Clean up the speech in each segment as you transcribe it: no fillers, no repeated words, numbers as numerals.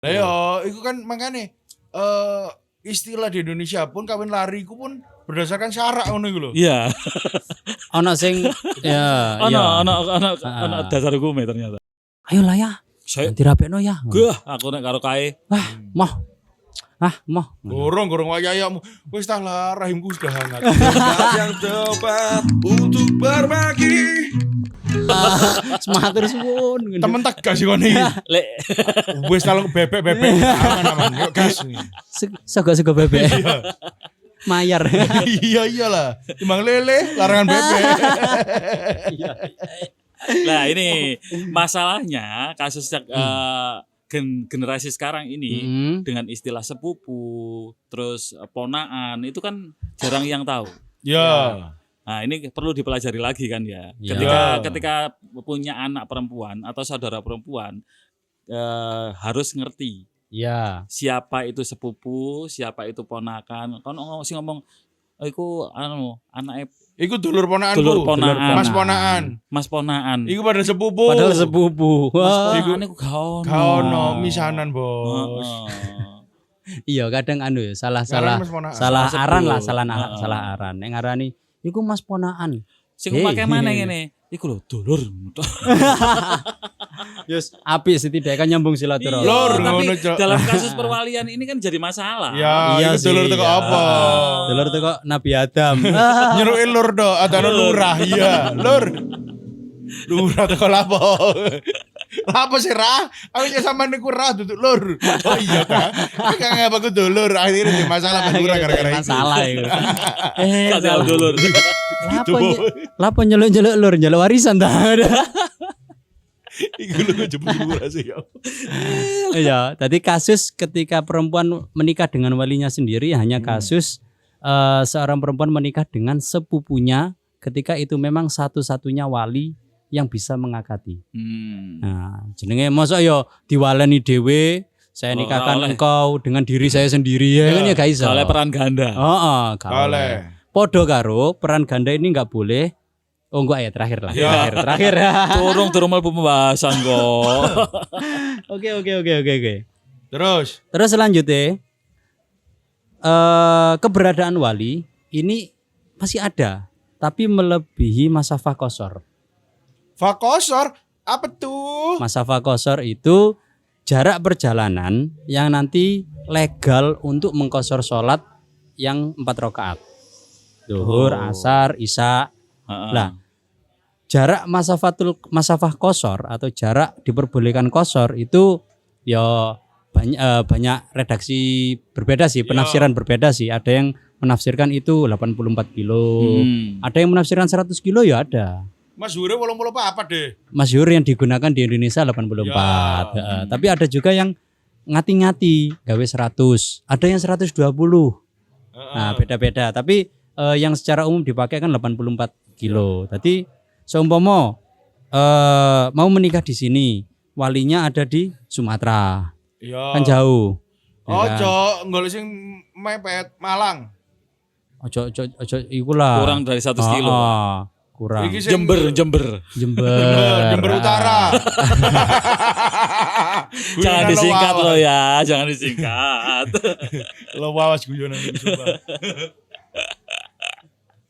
Lah ya, itu kan makanya istilah di Indonesia pun kawin lari ku pun berdasarkan syarak ngono iku lho. Iya. Ono sing ya Ono dasar hukumnya ternyata. Ayo lah ya. Saya Ganti rapekno ya. gah aku nek karo kae. Moh. Gorong wayahmu. Wis tah lah rahimku sudah hangat. Yang tepat untuk berbagi. Matur suwun. Temen tegas sih kone. Lek Wis tah bebek. Aman. Yuk gas. Sego bebek. Mayar. Iya iyalah. Timbang lele larangan bebek. Lah ini masalahnya kasus generasi sekarang ini dengan istilah sepupu, terus ponaan itu kan jarang yang tahu. Ya. Nah ini perlu dipelajari lagi kan ya. Ya. Ketika punya anak perempuan atau saudara perempuan harus ngerti Ya. siapa itu sepupu, siapa itu ponakan. Kan ngomong, iku anaknya Iku dulur ponakanku. dulur ponaan. Mas ponaan. Iku Iku pada sepupu. Padahal sepupu. Wah. ponaan iku gak ono. Gak ono misanan, Bos. Iya, kadang ya salah Ngaran Mas Ponaan. salah Sepupu. aran lah, Heeh. salah aran. Nek ngarani iku Mas Ponaan. Sing pake mana ngene? Iku lho dulur. Yus, apik setidaknya kan nyambung silaturahmi. Lur, tapi ngono, Cok. dalam kasus perwalian ini kan jadi masalah. Ya, Iya iku dulur sih, teko iya. apa? Dulur tuh kok Nabi Adam. Nyeruki lur do, atau lurah, iya. Lur. Lurah teko lapo. Lapo sih Rah? Aku nyek sampean niku Rah duduk lur. Oh iya ta. Kang apa ku dulur akhirnya di masalah kan lurah gara-gara itu. Masalah itu. Gak tahu dulur. Lapo nyeluk-nyeluk lur, nyeluk warisan ta. Iku lu jebul lurah sih. Iya, tadi kasus ketika perempuan menikah dengan walinya sendiri hanya kasus seorang perempuan menikah dengan sepupunya ketika itu memang satu-satunya wali yang bisa mengakati. Nah, jenenge mosok yo diwaleni dhewe, saya nikahkan oleh. engkau dengan diri saya sendiri ya kan ya gak iso. Soalnya peran ganda. Heeh, gak oleh. Oleh. Podo karo peran ganda ini nggak boleh. Oh enggak ya terakhir lah. Ya. Terakhir. Turun mlebu pembahasan kok. Oke. Terus Terus selanjutnya keberadaan wali ini masih ada, tapi melebihi masa fakosor. fakosor apa tuh? Masa fakosor itu jarak perjalanan yang nanti legal untuk mengkosor sholat yang 4 rakaat. Zuhur, asar, isya. Lah, jarak masa fakosor atau jarak diperbolehkan kosor itu ya banyak redaksi berbeda sih, penafsiran berbeda sih. Ada yang menafsirkan itu 84 kilo, ada yang menafsirkan 100 kilo ya ada. Mas Hure 80 apa deh? Masyhur yang digunakan di Indonesia 84. Tapi ada juga yang ngati-ngati gawe 100, ada yang 120. Nah, beda-beda. Tapi yang secara umum dipakai kan 84 kilo. Tadi seumpama mau menikah di sini, walinya ada di Sumatera. Iya. Kan jauh. Ojo, golek sing mepet Malang. Ojo iku lah. Kurang dari 100 kilo. Kurang. Iki sing Jember. Jember Utara. Jangan disingkat loh ya, jangan disingkat. Lo wawas guyonan iki sumpah.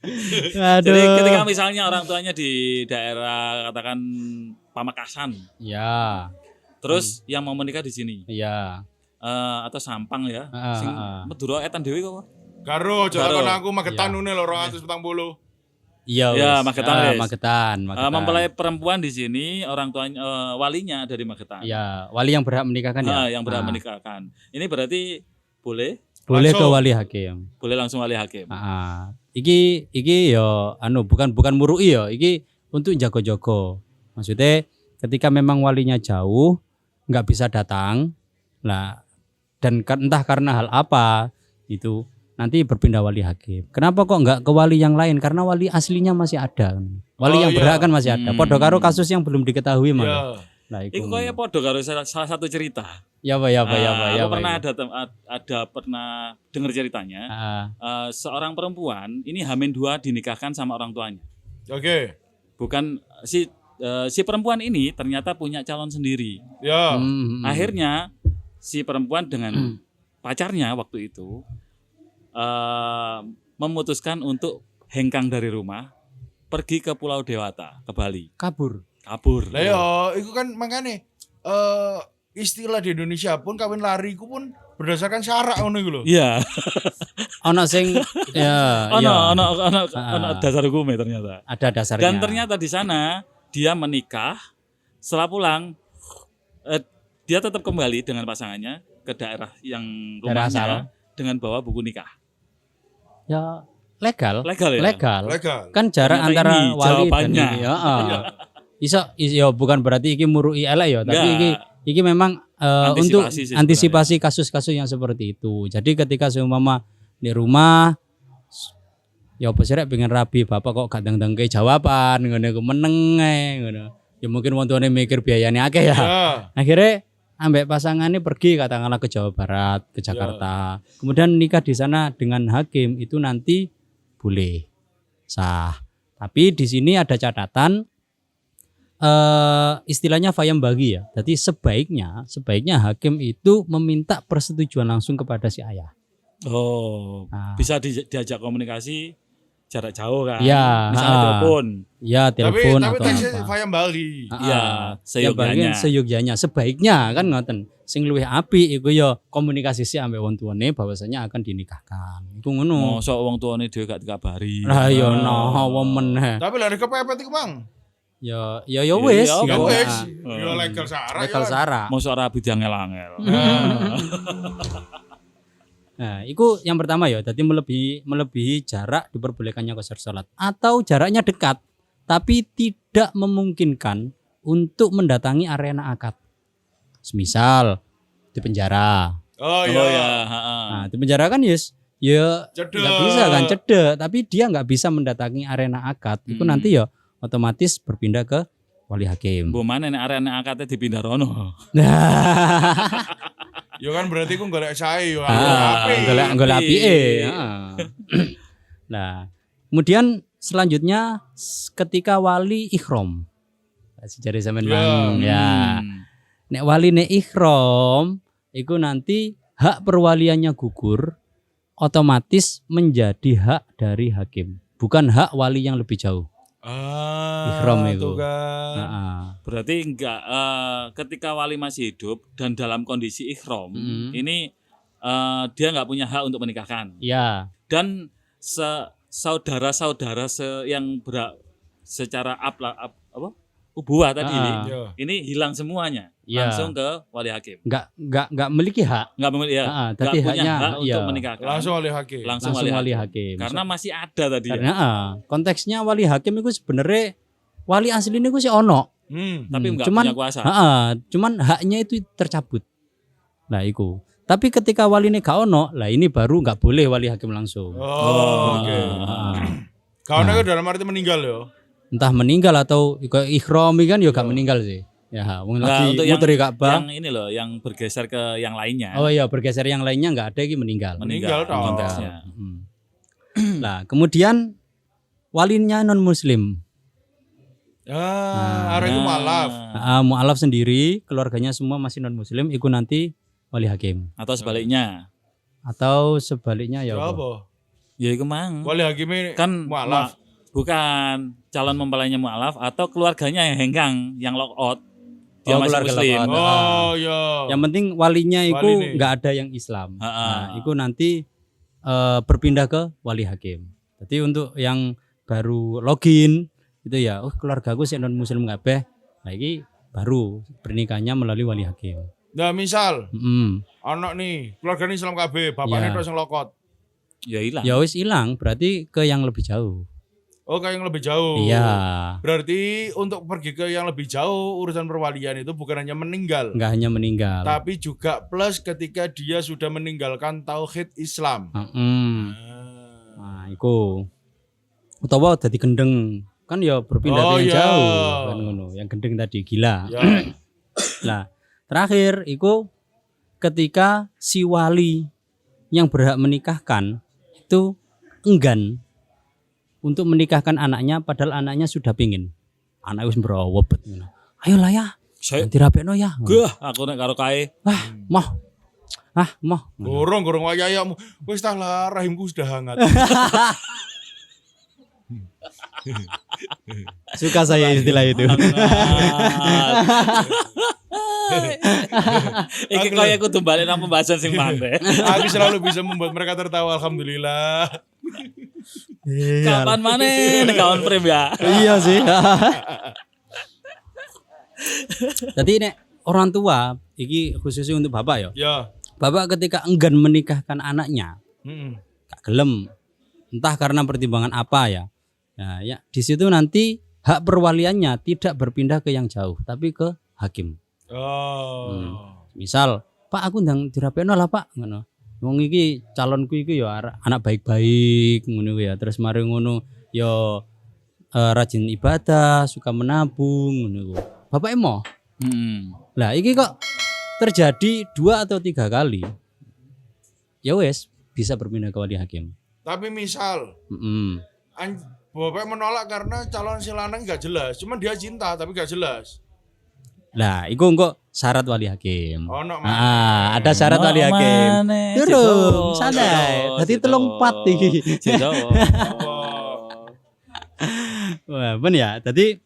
Aduh. Jadi ketika misalnya orang tuanya di daerah katakan Pamekasan, Ya. terus yang mau menikah di sini, Iya. atau Sampang ya, sing Madura etan dewi kok. Karo Karo. jalan aku Magetan ngene lho 240. Iya. Ya, wis. Magetan, wis. Magetan. Mempelai perempuan di sini, orang tuanya walinya dari Magetan. Ya, wali yang berhak menikahkan ya. Yang berhak menikahkan. Ini berarti boleh Boleh ke Langsung. wali hakim. boleh langsung wali hakim. Iki yo bukan murui yo, iki untuk jago-jago. Maksudnya ketika memang walinya jauh nggak bisa datang, lah dan entah karena hal apa itu nanti berpindah wali hakim. Kenapa kok nggak ke wali yang lain? Karena wali aslinya masih ada. Wali yang berhak kan masih ada. Podo karo kasus yang belum diketahui mah. Ya. Nah, Iku kayak podo karo salah satu cerita. Ya apa. Aku pernah dengar ceritanya. Seorang perempuan ini H-2 dinikahkan sama orang tuanya. Oke. Bukan si perempuan ini ternyata punya calon sendiri. Ya. Akhirnya si perempuan dengan pacarnya waktu itu memutuskan untuk hengkang dari rumah, pergi ke Pulau Dewata, ke Bali. Kabur. Lah yo, itu kan makanya istilah di Indonesia pun kawin lari ku pun berdasarkan syarak ngono iku lho. Iya. Ono sing ya Ono dasar hukumnya ternyata. ada dasarnya. Dan ternyata di sana dia menikah, setelah pulang dia tetap kembali dengan pasangannya ke daerah yang Daerah asal. rumahnya dengan bawa buku nikah. Ya legal. Legal ya? Legal. Legal. Kan jarak Ternyata antara ini wali dan jawabannya. ini. Iso ya bukan berarti iki murui elek ya, tapi iki memang untuk Antisipasi sih antisipasi kasus-kasus yang seperti itu. Jadi ketika seumpama di rumah ya apa sih rek pengen rabi bapak kok gak ndang-ndangke jawaban ngono iku meneng ae ngono. Ya mungkin wong tuane mikir biayane akeh ya. Akhirnya ambek pasangannya pergi katakanlah ke Jawa Barat, ke Jakarta. Kemudian nikah di sana dengan hakim itu nanti boleh sah. Tapi di sini ada catatan istilahnya fayam bagi ya. Jadi sebaiknya hakim itu meminta persetujuan langsung kepada si ayah. Oh, Nah. bisa diajak komunikasi jarak jauh kan? Iya, Misalnya telepon. Ya Tapi telepon atau teksnya apa. Fayam Bali. Iya, seyogyanya. Seyogyanya. Sebaiknya kan ngoten. Sing luwih apik iku ya komunikasi sih ambek wong tuane bahwasanya akan dinikahkan. Iku ngono. Mosok wong tuane dhewe gak dikabari. Lah ya no wong meneh. Tapi lari kepepet iku, Bang. Ya wis. Ya Ya Yo wis, yo legal syarat. legal sara. Mosok rabi diangel-angel. Nah, itu yang pertama ya. Jadi melebihi jarak diperbolehkannya qasar salat atau jaraknya dekat tapi tidak memungkinkan untuk mendatangi arena akad. Semisal di penjara. Oh Oh iya. ya, Nah, di penjara kan yes, ya Cedek. nggak bisa kan cedek, tapi dia nggak bisa mendatangi arena akad. Itu nanti ya otomatis berpindah ke wali hakim. Mbok mana nek arek akate dipindah rono. Ya kan berarti ku golek sae yo. Golek apike. Nah, kemudian selanjutnya ketika wali ikhram. Sejari sampean mang ya. Nek wali nek ikhram iku nanti hak perwaliannya gugur otomatis menjadi hak dari hakim, bukan hak wali yang lebih jauh. Ikhram itu. Kan. Berarti enggak ketika wali masih hidup dan dalam kondisi ikhram, ini dia enggak punya hak untuk menikahkan. Ya. Dan saudara-saudara yang secara ubuah tadi ini hilang semuanya. Ya. Langsung ke wali hakim. Enggak memiliki hak. Enggak memiliki ya. Tapi Enggak punya haknya hak untuk menikahkan. Langsung wali hakim. Langsung wali hakim. Karena masih ada tadi ya. Karena konteksnya wali hakim itu sebenarnya wali asli ini sih ono. Tapi enggak Cuman, punya kuasa. Cuman haknya itu tercabut. Nah, itu. Tapi ketika wali ini gak ono, lah ini baru nggak boleh wali hakim langsung. Oke. Kau itu dalam arti meninggal yo. Entah meninggal atau ikhrami kan juga gak meninggal sih. Ya, wong lagi untuk muter Ka'bah. yang ini loh, yang bergeser ke yang lainnya. Oh iya, bergeser yang lainnya nggak ada lagi meninggal. Meninggal toh. konteksnya. Nah, kemudian walinya non muslim. Arek itu malaf. Mu'alaf sendiri, keluarganya semua masih non muslim, itu nanti wali hakim. Atau sebaliknya. Atau sebaliknya ya apa? Apa? Ya iku mang. Wali hakim ini Kan mualaf. bukan calon mempelainya mualaf atau keluarganya yang hengkang, yang lock out. Dia Oh, masih keluarga muslim. lock out. Oh iya. Yang penting walinya itu Wali nih. nggak ada yang Islam. Ha-ha. Nah, itu nanti berpindah ke wali hakim. Jadi untuk yang baru login itu ya, keluargaku sih non muslim kabeh. Nah, ini baru pernikahannya melalui wali hakim. Nah misal Mm. anak nih keluarganya Islam KB, bapaknya Ya. terus yang lokot. Ya hilang. Ya wis hilang, berarti ke yang lebih jauh. Oh kayak yang lebih jauh. Iya. Berarti untuk pergi ke yang lebih jauh urusan perwalian itu bukan hanya meninggal, Enggak hanya meninggal. tapi juga plus ketika dia sudah meninggalkan tauhid Islam. Nah, iku. Utawa dadi gendeng. Kan ya berpindah Oh, ke yang iya. jauh kan ngono. Yang gendeng tadi gila. Ya. Nah, terakhir iku ketika si wali yang berhak menikahkan itu enggan untuk menikahkan anaknya padahal anaknya sudah pingin. Anak wis mbrowobet ngono. Ayo lah ya, Saya dirapekno ya. gah aku nek karo kae. Wah, mah Moh. Gorong wayayakmu. Wis tah lah rahimku sudah hangat. Suka saya istilah itu. Iki kaya aku tuh balik nang pembahasan sing mande. Aku selalu bisa membuat mereka tertawa, alhamdulillah. Kapan maneh nek kawan frame ya. Iya sih. Jadi nek orang tua, iki khususnya untuk bapak ya. Ya. Bapak ketika enggan menikahkan anaknya, Heeh. gak gelem, entah karena pertimbangan apa ya. Nah, ya di situ nanti hak perwaliannya tidak berpindah ke yang jauh, tapi ke hakim. Oh. Misal, Pak aku ndang dirapekno lah Pak, ngono. Wong iki calonku iki ya anak baik-baik ngono ya. Terus mari ngono ya rajin ibadah, suka menabung ngono. Bapak emo. Lah iki kok terjadi 2 atau 3 kali. Ya wes bisa berpindah ke wali hakim. Tapi misal Bapak menolak karena calon si lanang gak jelas, cuman dia cinta tapi gak jelas. Lah, iku engko syarat wali hakim. Ono Ada syarat wali hakim. Durung, santai. Dadi 3-4 iki. Wah, ben ya. Dadi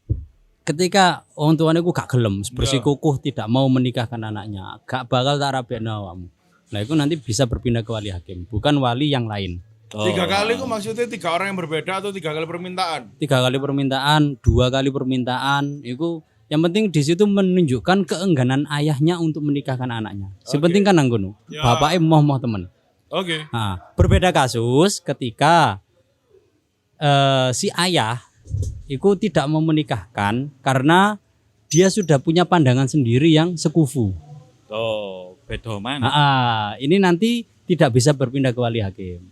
ketika orang tuanya ku gak gelem, bersikukuh tidak mau menikahkan anaknya, gak bakal tak rapekno awakmu. Nah, itu nanti bisa berpindah ke wali hakim, bukan wali yang lain. 3 kali itu maksudnya 3 orang yang berbeda atau 3 kali permintaan? 3 kali permintaan, 2 kali permintaan, itu yang penting di situ menunjukkan keengganan ayahnya untuk menikahkan anaknya. Sepenting kan anggono. Ya. Bapaknya mau temen. Oke. Nah, berbeda kasus ketika si ayah itu tidak mau menikahkan karena dia sudah punya pandangan sendiri yang sekufu. Oh, beda mana? Ini nanti tidak bisa berpindah ke wali hakim.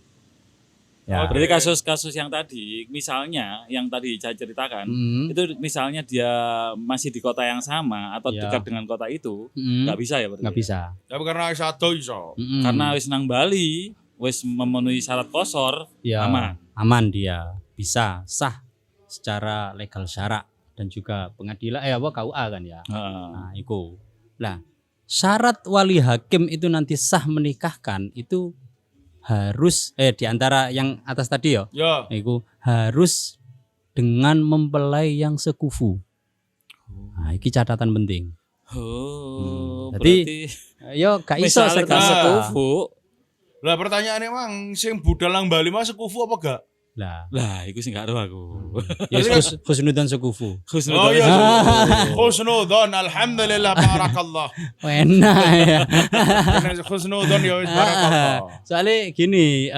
Ya. Berarti kasus-kasus yang tadi, misalnya yang tadi saya ceritakan, itu misalnya dia masih di kota yang sama atau dekat dengan kota itu, nggak bisa ya berarti? Nggak bisa. Tapi karena satu iso. Karena wis nang Bali, wis memenuhi syarat kosor, Ya, aman. aman dia bisa sah secara legal syarak dan juga pengadilan KUA kan ya. Nah, itu. Lah, syarat wali hakim itu nanti sah menikahkan itu harus di antara yang atas tadi ya. Ya. Itu harus dengan mempelai yang sekufu. Nah, ini catatan penting. Berarti Yo gak iso misalnya serta gak sekufu. Lah pertanyaannya emang sing budal nang Bali mah sekufu apa gak? Lah, iku sing gak ero aku. Ya khusnudan sekufu. Oh iya. Khusnudon, alhamdulillah, barakallah. Enak ya. Khusnudon ya wis barakallah. Soalnya gini,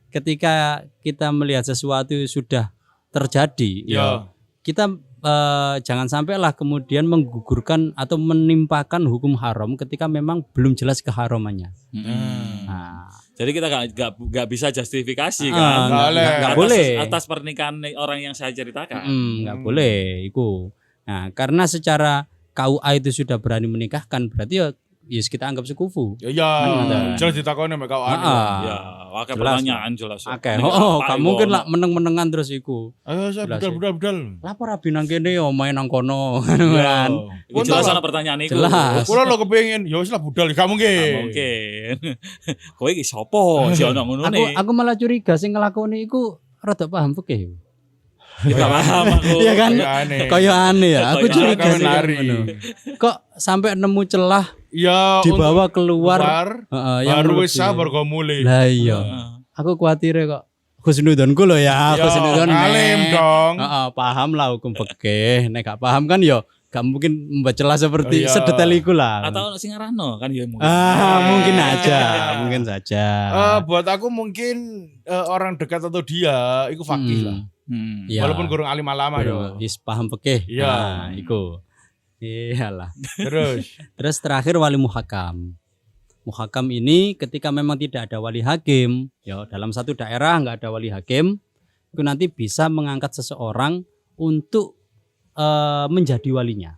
ketika kita melihat sesuatu sudah terjadi, ya kita jangan sampailah kemudian menggugurkan atau menimpakan hukum haram ketika memang belum jelas keharamannya. Nah, jadi kita gak bisa justifikasi kan? Nggak boleh atas pernikahan orang yang saya ceritakan. Nggak boleh, itu. Nah, karena secara KUA itu sudah berani menikahkan, berarti ya kita anggap sekufu. Ya, jelas ditakoni mek kawan. Ya, akeh pertanyaan jelas. Oke, gak mungkin lah meneng-menengan terus iku. Ayo saya budal. Lapor abi nang kene yo main nang kono. Ya. Iku jelas ana pertanyaan iku. Jelas. Kula lo kepengin, ya wis lah budal, gak mungkin. Mungkin. Kowe iki sapa sih ana ngono ne? Aku malah curiga sing nglakoni iku rada paham fikih. Tidak paham aku. Iya kan? Kayak aneh ya. Aku curiga sih ngono. Kok sampai nemu celah ya dibawa keluar baru wis sabar kok mulai. Lah iya. Aku kuatire kok khusnudonku lho ya, khusnudon. Alim dong. Paham lah hukum fikih. Nek gak paham kan yo gak mungkin membaca celah seperti sedetail iku lah. Atau sing ngarano kan ya mungkin. Mungkin aja, mungkin saja. Buat aku mungkin orang dekat atau dia iku fakih lah. Ya. Walaupun kurang alim alama ya. Wis paham fikih. Iya. Nah, iku. Iyalah. Terus terakhir wali muhakam. Muhakam ini ketika memang tidak ada wali hakim, ya dalam satu daerah nggak ada wali hakim, itu nanti bisa mengangkat seseorang untuk menjadi walinya.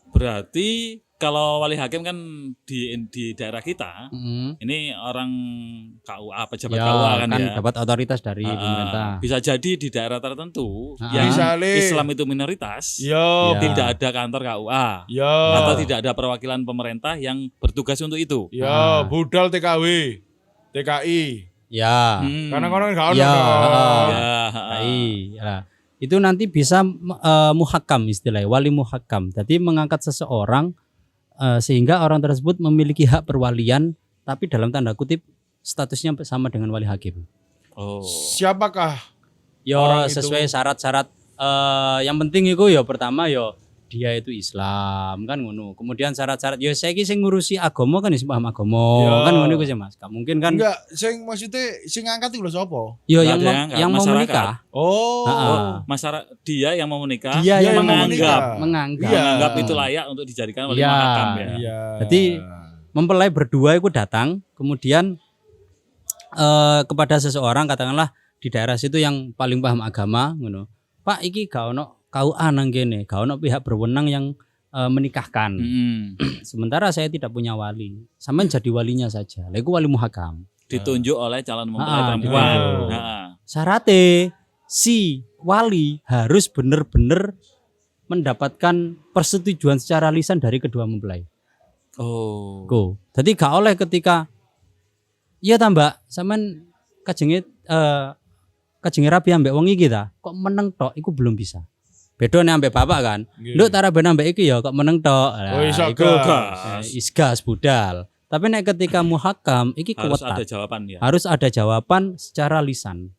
Berarti kalau wali hakim kan di daerah kita ini orang KUA pejabat KUA kan ya. Dapat otoritas dari pemerintah. Bisa jadi di daerah tertentu yang Islam itu minoritas, tidak ada kantor KUA, atau tidak ada perwakilan pemerintah yang bertugas untuk itu. Budal TKW, TKI. Karena orang enggak ono. Itu nanti bisa muhakam istilahnya, wali muhakam. Jadi mengangkat seseorang sehingga orang tersebut memiliki hak perwalian, tapi dalam tanda kutip statusnya sama dengan wali hakim. Siapakah? Sesuai syarat-syarat. Yang penting itu pertama dia itu Islam kan ngono. Kemudian syarat-syarat saiki sing ngurusi agama kan paham agama kan ngono iku sih Mas. Gak mungkin kan. Enggak, sing maksudnya sing ngangkat iku lho sapa? Yang mau menikah. Masyarakat dia yang mau menikah. Dia yang menganggap itu layak untuk dijadikan wali mahakam ya. Jadi mempelai berdua itu datang kemudian kepada seseorang katakanlah di daerah situ yang paling paham agama ngono. Pak iki gak ono KUA nang kene, gak ono pihak berwenang yang menikahkan. Sementara saya tidak punya wali. Sampeyan jadi walinya saja. Lha iku wali muhakam. Ditunjuk oleh calon mempelai perempuan. Syaratnya si wali harus benar-benar mendapatkan persetujuan secara lisan dari kedua mempelai. Jadi gak oleh ketika tambah sampean kajenge rabi ambek wong iki ta, kok meneng tok iku belum bisa. Beda nek ambek bapak kan. Nduk tara ben ambek iki kok meneng tok. Iku isgas budal. Tapi nek ketika muhakam iki harus kuat. Ada jawaban ya. Harus ada jawaban secara lisan.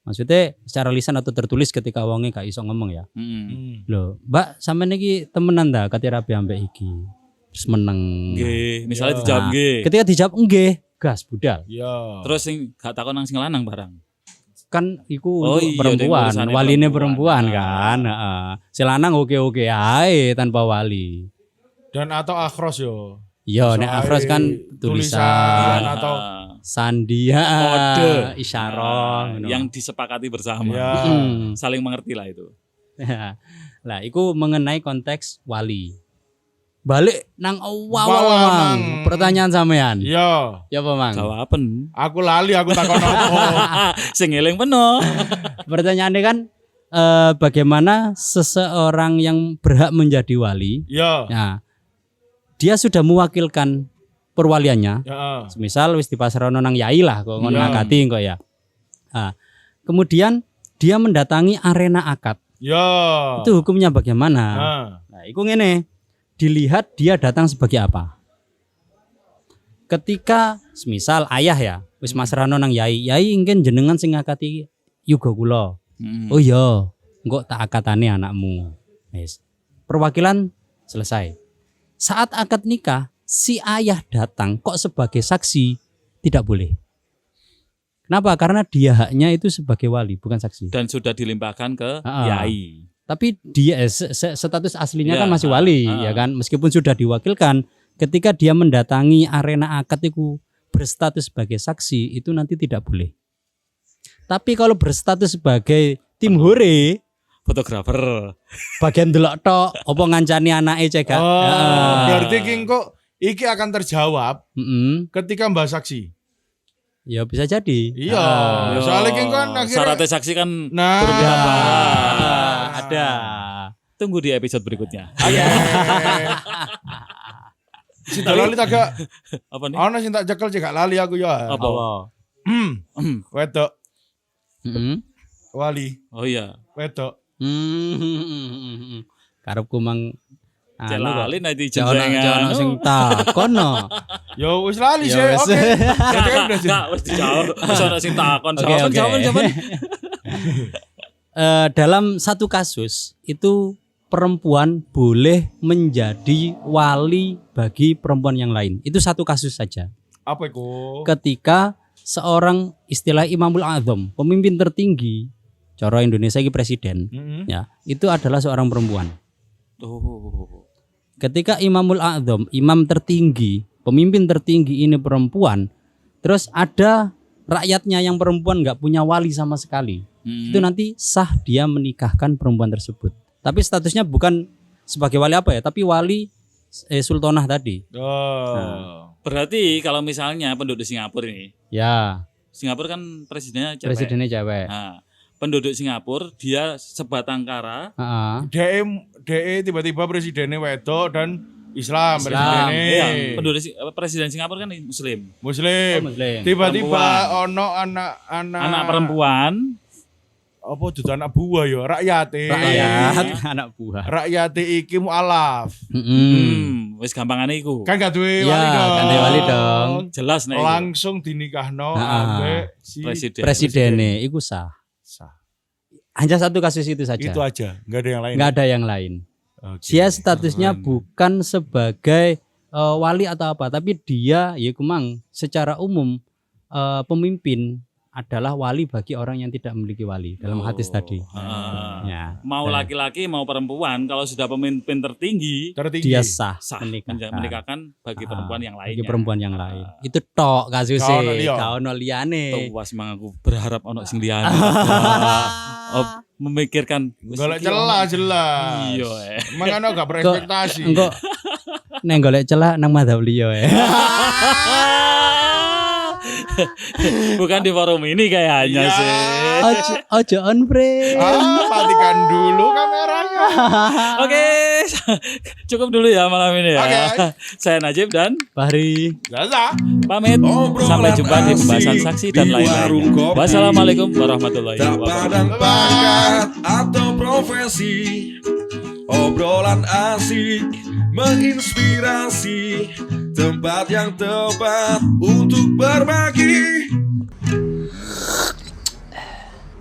Maksudnya secara lisan atau tertulis ketika wonge gak iso ngomong ya. Loh, Mbak sampean iki temenan ta kate rabi ambek iki. Terus meneng. Nggih, misalnya dijawab nggih. Ketika dijawab nggih, gas budal. Terus sing gak takon nang sing lanang barang. Kan iku perempuan, waline perempuan kan. Si lanang oke-oke ae tanpa wali. Dan atau akhros yo. Nek akhros kan tulisan atau sandi kode isyarah yang disepakati bersama. Saling mengerti lah itu. Lah iku mengenai konteks wali. Balik nang awal pertanyaan sampean. Ya apa Mang? Jawaban. Aku lali aku takon apa. Sing eling peno. Pertanyaannya kan bagaimana seseorang yang berhak menjadi wali? Nah, dia sudah mewakilkan perwaliannya. Misal wis dipasrahno nang yai lah kok ngono ngakati kok ya. Kemudian dia mendatangi arena akad. Itu hukumnya bagaimana? Nah, iku ngene. Dilihat dia datang sebagai apa. Ketika semisal ayah ya, wis masrahno nang yai ingin jenengan sing ngakati yuga kula. Oh iya, engko tak akatane anakmu. Wis. Perwakilan selesai. Saat akad nikah, si ayah datang kok sebagai saksi tidak boleh. Kenapa? Karena dia haknya itu sebagai wali, bukan saksi. Dan sudah dilimpahkan ke yai. Tapi dia status aslinya kan masih wali ya kan, meskipun sudah diwakilkan. Ketika dia mendatangi arena akad itu berstatus sebagai saksi itu nanti tidak boleh. Tapi kalau berstatus sebagai tim hore, fotografer, bagian delok tok apa ngancani anake cegak. Berarti kok iki akan terjawab ketika mbak saksi. Ya bisa jadi. Soalnya kan akhirnya syaratnya saksi kan ada. Tunggu di episode berikutnya. Si lali agak apa nih? Ana sing tak cekel cek gak lali aku ya. Apa? Wedok. Wali. Oh iya. Wedok. Karepku mang lali nanti jangan sing takon no. Yo wis lali sih. Oke. Enggak wis dijawab. Wis ana sing takon. Jawaban. Dalam satu kasus itu perempuan boleh menjadi wali bagi perempuan yang lain. Itu satu kasus saja. Apa itu? Ketika seorang istilah Imamul A'zam, pemimpin tertinggi, cara Indonesia ini presiden, ya, itu adalah seorang perempuan. Ketika Imamul A'zam, imam tertinggi, pemimpin tertinggi ini perempuan, terus ada rakyatnya yang perempuan nggak punya wali sama sekali. Itu nanti sah dia menikahkan perempuan tersebut. Tapi statusnya bukan sebagai wali apa ya, tapi wali sultanah tadi. Berarti kalau misalnya penduduk Singapura ini, Ya, Singapura kan presidennya cewek. presidennya cewek. Nah, penduduk Singapura dia sebatang kara. Heeh. DE tiba-tiba presidennya wedok dan Islam. Islam. Presidennya. Iya, penduduk presiden Singapura kan Muslim. Muslim. Muslim. Tiba-tiba Perempuan. ono anak Anak perempuan. apa dudu anak buah ya rakyate. Rakyat, anak buah. Rakyate iki mualaf. Wis gampangane iku. Kan gak duwe Ya, wali dong. kan duwe wali dong. Jelas nek iku. Langsung dinikahno ambek si Presiden. Presidennya iku sah. Sah. Hanya satu kasus itu saja. Itu aja, enggak ada yang lain. Nggak ada yang lain. Oke. Dia statusnya bukan sebagai wali atau apa, tapi dia ya kumang secara umum pemimpin adalah wali bagi orang yang tidak memiliki wali dalam hadis tadi. Ya. Mau laki-laki mau perempuan kalau sudah pemimpin tertinggi Dia sah, sah menikahkan. menikahkan bagi perempuan yang lainnya. Bagi perempuan yang lain. Itu tok Gak ono kasusnya. liya. Gak ono liyane. Tuwas mang aku berharap ono sing liyane. Memikirkan wis Golek iki celah ono. jelas. Iya. Mangano gak berekspektasi. Engko neng golek celah nang madhab liya Bukan di forum ini kayaknya Iya. sih. Ojo on frame. Matikan dulu kameranya. Oke, cukup dulu ya malam ini ya. Oke. Saya Najib dan Bahri. Zaza. pamit. Sampai jumpa di pembahasan saksi dan lain-lainnya. Wassalamualaikum warahmatullahi Tak wabarakatuh. pandang pangkat atau profesi, obrolan asik menginspirasi, tempat yang tepat untuk berbagi.